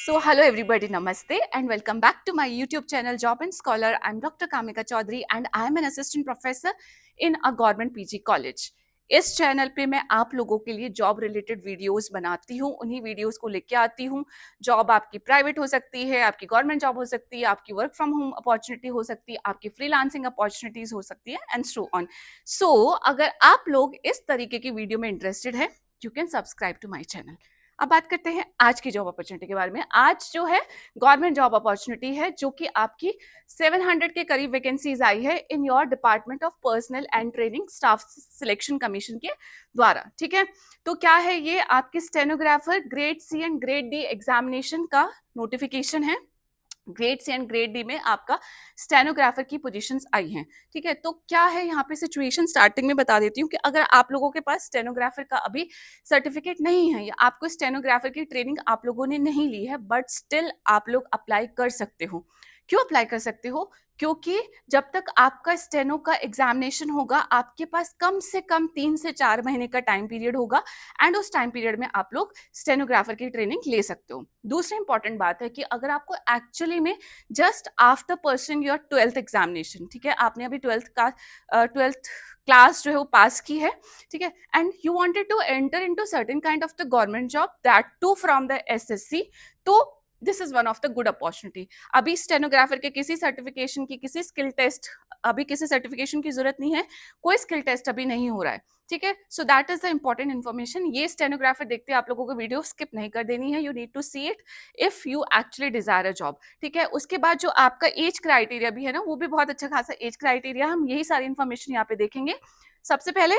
So, hello everybody, namaste, and welcome back to my YouTube channel Job and Scholar. I'm Dr. Kamika Chaudhary and I'm an assistant professor in a government PG college. इस channel पे मैं आप लोगों के लिए job related videos बनाती हूँ, उन्हीं वीडियोस को लेके आती हूँ। जॉब आपकी प्राइवेट हो सकती है, आपकी गवर्नमेंट जॉब हो सकती है, आपकी वर्क फ्रॉम होम अपॉर्चुनिटी हो सकती है, आपकी फ्रीलांसिंग अपॉर्चुनिटीज हो सकती है एंड सो ऑन। सो अगर आप लोग इस तरीके की वीडियो में इंटरेस्टेड है, you can subscribe to my channel. अब बात करते हैं आज की जॉब अपॉर्चुनिटी के बारे में। आज जो है गवर्नमेंट जॉब अपॉर्चुनिटी है जो कि आपकी 700 के करीब वैकेंसीज आई है in your department of personnel and training staff selection commission के द्वारा। ठीक है, तो क्या है ये? आपकी stenographer grade C and grade D examination का नोटिफिकेशन है। Grade C and grade D में आपका स्टेनोग्राफर की पोजीशंस आई हैं। ठीक है, तो क्या है यहाँ पे सिचुएशन स्टार्टिंग में बता देती हूँ कि अगर आप लोगों के पास स्टेनोग्राफर का अभी सर्टिफिकेट नहीं है या आपको स्टेनोग्राफर की ट्रेनिंग आप लोगों ने नहीं ली है, बट स्टिल आप लोग अप्लाई कर सकते हो। क्यों अप्लाई कर सकते हो? क्योंकि जब तक आपका स्टेनो का एग्जामिनेशन होगा आपके पास कम से कम 3 से 4 महीने का टाइम पीरियड होगा एंड उस टाइम पीरियड में आप लोग स्टेनोग्राफर की ट्रेनिंग ले सकते हो। दूसरी इंपॉर्टेंट बात है कि अगर आपको एक्चुअली में just after pursuing your 12th examination, ठीक है, आपने अभी 12th क्लास जो है वो पास की है, ठीक है, and you wanted to enter into certain kind of the government job that too from the SSC, तो this is one of the good opportunity. अभी स्टेनोग्राफर के किसी सर्टिफिकेशन की, किसी स्किल टेस्ट, अभी किसी सर्टिफिकेशन की जरूरत नहीं है, कोई स्किल टेस्ट अभी नहीं हो रहा है। ठीक है, so that is the important information. ये स्टेनोग्राफर देखते हैं आप लोगों को वीडियो स्किप नहीं कर देनी है, you need to see it if you actually desire a job. ठीक है, उसके बाद जो आपका एज क्राइटेरिया भी है ना, वो भी बहुत अच्छा खासा एज क्राइटेरिया, हम यही सारी इन्फॉर्मेशन यहाँ पे देखेंगे। सबसे पहले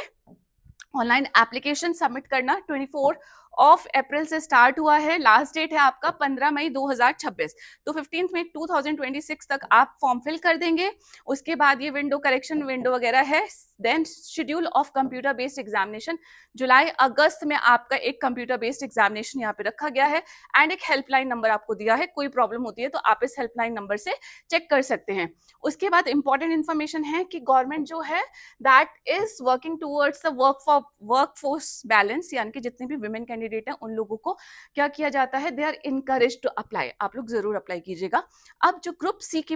ऑनलाइन एप्लीकेशन सबमिट करना 24 ऑफ अप्रैल से स्टार्ट हुआ है। लास्ट डेट है आपका 15 मई 2026, तो 15 मई 2026 तक आप फॉर्म फिल कर देंगे। उसके बाद ये विंडो करेक्शन विंडो वगैरह है। Then schedule of computer based examination, जुलाई अगस्त में आपका एक कंप्यूटर बेस्ड एग्जामिनेशन यहाँ पे रखा गया है एंड एक हेल्पलाइन नंबर आपको दिया है। कोई प्रॉब्लम होती है तो आप इस हेल्पलाइन नंबर से चेक कर सकते हैं। उसके बाद इंपॉर्टेंट इन्फॉर्मेशन है कि गवर्नमेंट जो है that is working towards the workforce balance, यानी कि जितने भी वुमेन कैंडिडेट हैं उन लोगों को क्या किया जाता है, they are encourage to apply. आप लोग जरूर अप्लाई कीजिएगा। अब जो ग्रुप सी की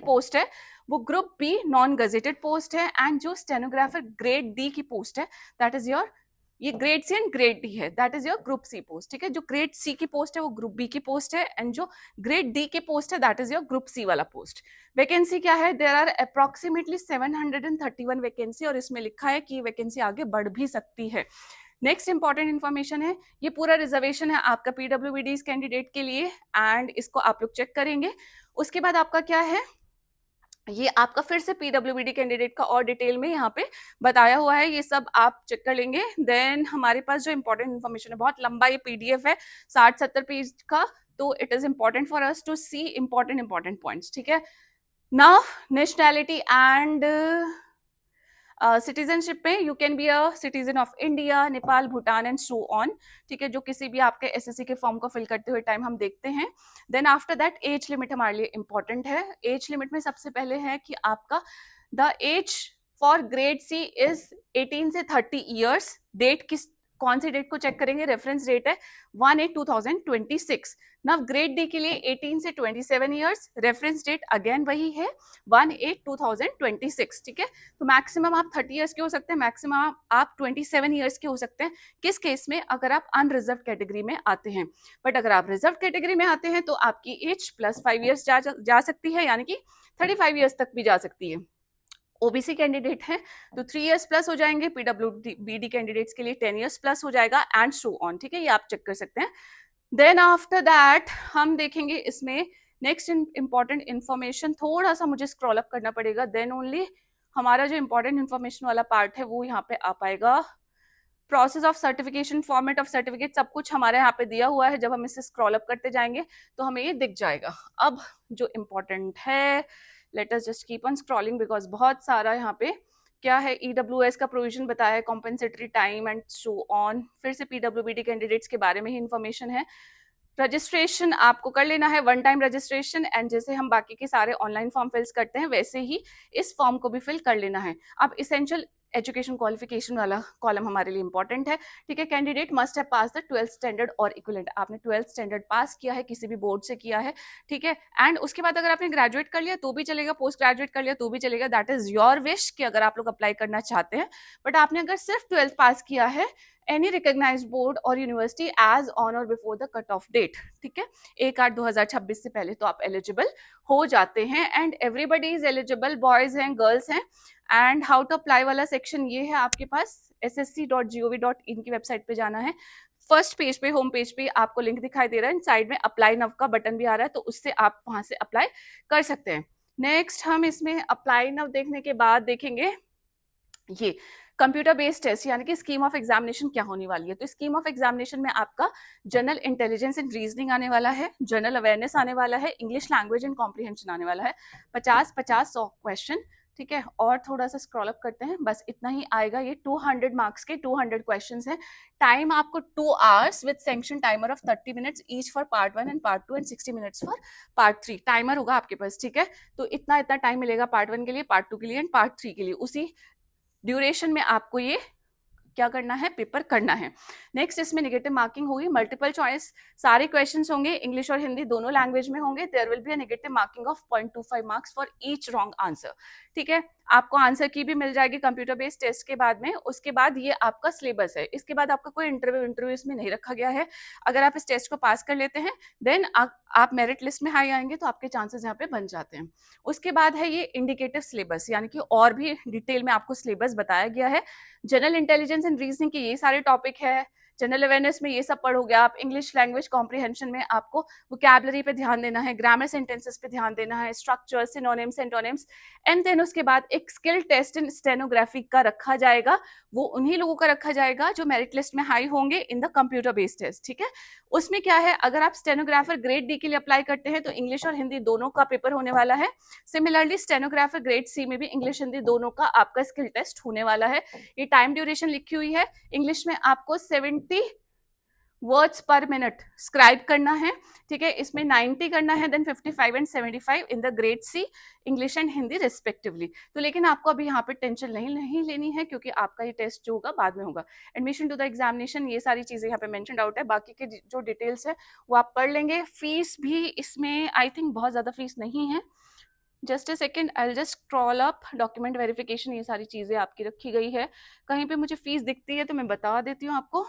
पोस्ट है वो group B non gazetted post है एंड जो स्टेनोग्राफर ग्रेड डी की पोस्ट है दैट इज योर, ये grade C and grade D है, that is your group C post. ठीक है, जो ग्रेड सी की पोस्ट है वो ग्रुप बी की पोस्ट है एंड जो ग्रेड डी की पोस्ट है that is your group C वाला पोस्ट। वैकेंसी क्या है? देयर आर अप्रोक्सीमेटली 731 वैकेंसी और इसमें लिखा है कि वैकेंसी आगे बढ़ भी सकती है। नेक्स्ट इंपॉर्टेंट इन्फॉर्मेशन है, ये पूरा रिजर्वेशन है आपका पीडब्ल्यूबीडी कैंडिडेट के लिए एंड इसको आप लोग चेक करेंगे। उसके बाद आपका क्या है, ये आपका फिर से पीडब्ल्यूबीडी कैंडिडेट का और डिटेल में यहाँ पे बताया हुआ है, ये सब आप चेक कर लेंगे। देन हमारे पास जो इंपॉर्टेंट इन्फॉर्मेशन है, बहुत लंबा ये पीडीएफ है 60-70 पेज का, तो it is important for us to see important points. ठीक है, नाउ नेशनैलिटी एंड सिटीजनशिप में you can be a citizen of India, Nepal, Bhutan and so on. ठीक है, जो किसी भी आपके एसएससी के फॉर्म को फिल करते हुए टाइम हम देखते हैं। Then after that age limit हमारे लिए इंपॉर्टेंट है। एज लिमिट में सबसे पहले है कि आपका the age for grade C is 18 से 30 ईयर्स। डेट किस, कौन सी डेट को चेक करेंगे? रेफरेंस डेट है 1/8/2026। नव ग्रेड डी के लिए 18 से 27 ईयर्स, रेफरेंस डेट अगेन वही है 1/8/2026। ठीक है, तो मैक्सिमम आप 30 ईयर्स के हो सकते हैं, मैक्सिमम आप 27 ईयर्स के हो सकते हैं। किस केस में? अगर आप अनरिजर्व कैटेगरी में आते हैं। बट अगर आप रिजर्व कैटेगरी में आते हैं तो आपकी एज +5 ईयर्स जा सकती है, यानी कि 35 ईयर्स तक भी जा सकती है। ओबीसी कैंडिडेट हैं तो 3 ईयर्स प्लस हो जाएंगे, पीडब्ल्यूबीडी कैंडिडेट्स के लिए 10 ईयर्स प्लस हो जाएगा एंड सो ऑन। ठीक है, ये आप चेक कर सकते हैं। देन आफ्टर दैट हम देखेंगे इसमें नेक्स्ट इंपॉर्टेंट इन्फॉर्मेशन, थोड़ा सा मुझे स्क्रॉल अप करना पड़ेगा, देन ओनली हमारा जो इंपॉर्टेंट इन्फॉर्मेशन वाला पार्ट है वो यहाँ पे आ पाएगा। Process of certification, format of certificate, सब कुछ हमारे यहाँ पे दिया हुआ है। जब हम इसे स्क्रॉल अप करते जाएंगे तो हमें ये दिख जाएगा। अब जो इम्पोर्टेंट है, let us just keep on scrolling because बहुत सारा यहाँ पे क्या है, ईडब्ल्यूएस का प्रोविजन बताया है, compensatory time and so on. फिर से पीडब्ल्यूबीडी कैंडिडेट्स के बारे में ही इन्फॉर्मेशन है। रजिस्ट्रेशन आपको कर लेना है, वन टाइम रजिस्ट्रेशन, एंड जैसे हम बाकी के सारे ऑनलाइन फॉर्म फिल्स करते हैं वैसे ही इस फॉर्म को भी फिल कर लेना है। अब इसेंशियल एजुकेशन क्वालिफिकेशन वाला कॉलम हमारे लिए इंपॉर्टेंट है, ठीक है। Candidate must have pass the 12th standard और इक्विवेलेंट, आपने 12th स्टैंडर्ड पास किया है, किसी भी बोर्ड से किया है, ठीक है। एंड उसके बाद अगर आपने ग्रेजुएट कर लिया तो भी चलेगा, पोस्ट ग्रेजुएट कर लिया तो भी चलेगा, दैट इज योर विश कि अगर आप लोग अप्लाई करना चाहते हैं। बट आपने अगर सिर्फ 12th पास किया है, एनी रिकॉग्नाइज्ड बोर्ड और यूनिवर्सिटी एज ऑन और before the cut off date, ठीक है, 1/8/2026 से पहले, तो आप एलिजिबल हो जाते हैं। And everybody is eligible, boys हैं, गर्ल्स हैं। एंड हाउ टू अप्लाई वाला सेक्शन ये है आपके पास, ssc.gov.in की वेबसाइट पे जाना है। फर्स्ट पेज पे, होम पेज पे आपको लिंक दिखाई दे रहा है, साइड में अप्लाई नाउ का बटन भी आ रहा है, तो उससे आप वहां से अप्लाई कर सकते हैं। नेक्स्ट हम इसमें अप्लाई नाउ देखने के बाद देखेंगे ये कंप्यूटर बेस्ड टेस्ट, यानी कि स्कीम ऑफ एग्जामिनेशन क्या होने वाली है। तो स्कीम ऑफ एग्जामिनेशन में आपका जनरल इंटेलिजेंस एंड रीजनिंग आने वाला है, जनरल अवेयरनेस आने वाला है, इंग्लिश लैंग्वेज एंड कॉम्प्रिहेंशन आने वाला है, 50-50 100 क्वेश्चन, ठीक है। और थोड़ा सा स्क्रॉल अप करते हैं, बस इतना ही आएगा। ये 200 मार्क्स के 200 क्वेश्चंस हैं। टाइम आपको 2 hours with sanction timer of 30 minutes each for part 1 and part 2 and 60 minutes for part 3। Timer होगा आपके पास, ठीक है। तो इतना इतना टाइम मिलेगा पार्ट 1 के लिए, पार्ट 2 के लिए एंड पार्ट 3 के लिए। उसी ड्यूरेशन में आपको ये क्या करना है, पेपर करना है। नेक्स्ट इसमें नेगेटिव मार्किंग होगी, मल्टीपल चॉइस सारे क्वेश्चंस होंगे, इंग्लिश और हिंदी दोनों लैंग्वेज में होंगे। There will be a negative marking of 0.25 marks for each wrong answer, ठीक है। आपको आंसर की भी मिल जाएगी कंप्यूटर बेस्ड टेस्ट के बाद में। उसके बाद ये आपका सिलेबस है, इसके बाद आपका कोई इंटरव्यू इसमें नहीं रखा गया है। अगर आप इस टेस्ट को पास कर लेते हैं देन आप मेरिट लिस्ट में हाई आएंगे, तो आपके चांसेस यहाँ पे बन जाते हैं। उसके बाद है ये इंडिकेटिव सिलेबस, यानी कि और भी डिटेल में आपको सिलेबस बताया गया है। जनरल इंटेलिजेंस एंड रीजनिंग के ये सारे टॉपिक है, जनरल अवेयरनेस में ये सब पढ़ोगे आप, इंग्लिश लैंग्वेज कॉम्प्रिहेंशन में आपको वोकैबुलरी पे ध्यान देना है, ग्रामर सेंटेंसेस पे ध्यान देना है, structure, synonyms, antonyms. And then उसके बाद एक स्किल टेस्ट इन स्टेनोग्राफी का रखा जाएगा, वो उन्हीं लोगों का रखा जाएगा जो मेरिट लिस्ट में हाई होंगे in the computer based test, ठीक है। उसमें क्या है, अगर आप स्टेनोग्राफर ग्रेड डी के लिए अप्लाई करते हैं तो इंग्लिश और हिंदी दोनों का पेपर होने वाला है। सिमिलरली स्टेनोग्राफर ग्रेड सी में भी इंग्लिश हिंदी दोनों का आपका स्किल टेस्ट होने वाला है। ये टाइम ड्यूरेशन लिखी हुई है, इंग्लिश में आपको 70 वर्ड्स पर मिनट स्क्राइब करना है, ठीक है। इसमें 90 करना है, then 55 and 75 in the grade C, English and Hindi respectively. तो लेकिन आपको अभी यहाँ पे टेंशन नहीं लेनी है, क्योंकि आपका ये टेस्ट जो होगा बाद में होगा। एडमिशन टू द एग्जामिनेशन, ये सारी चीजें यहाँ पे मेंशन आउट है, बाकी के जो डिटेल्स है वो आप पढ़ लेंगे। फीस भी इसमें आई थिंक बहुत ज्यादा फीस नहीं है। Just a second, I just scroll up, document verification, ये सारी चीजें आपकी रखी गई है। कहीं पे मुझे फीस दिखती है तो मैं बता देती हूँ आपको।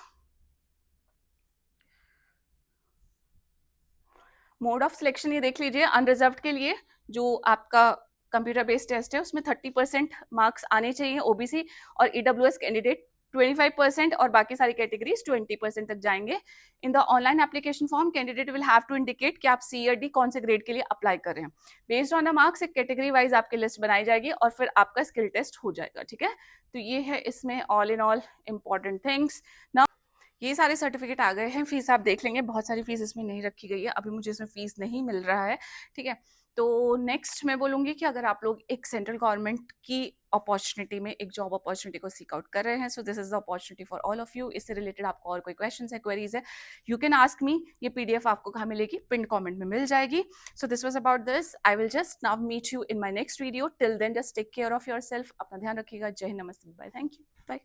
मोड ऑफ सिलेक्शन ये देख लीजिए, अनरिजर्व के लिए जो आपका कंप्यूटर बेस्ड टेस्ट है उसमें 30% मार्क्स आने चाहिए ओबीसी और ईडब्ल्यूएस कैंडिडेट 25% और बाकी सारी कैटेगरीज 20% तक जाएंगे। In the online application form candidate will have to indicate कि आप सी या डी कौन से ग्रेड के लिए अप्लाई कर रहे हैं। बेस्ड ऑन द मार्क्स एक कैटेगरी वाइज आपकी लिस्ट बनाई जाएगी और फिर आपका स्किल टेस्ट हो जाएगा, ठीक है। तो ये है इसमें all in all important things. ये सारे सर्टिफिकेट आ गए हैं, फीस आप देख लेंगे, बहुत सारी फीस इसमें नहीं रखी गई है, अभी मुझे इसमें फीस नहीं मिल रहा है, ठीक है। तो नेक्स्ट मैं बोलूँगी कि अगर आप लोग एक सेंट्रल गवर्नमेंट की अपॉर्चुनिटी में एक जॉब अपॉर्चुनिटी को सीक आउट कर रहे हैं, so this is the opportunity for all of you. इससे रिलेटेड आपको और कोई क्वेश्चन है, क्वेरीज है, यू कैन आस्क मी। ये पीडीएफ आपको कहाँ मिलेगी, पिन कॉमेंट में मिल जाएगी। So this was about this, I will just now meet you in my next video. Till then just take care of yourself, अपना ध्यान रखिएगा। जय हिंद, नमस्ते, बाय, थैंक यू, बाय।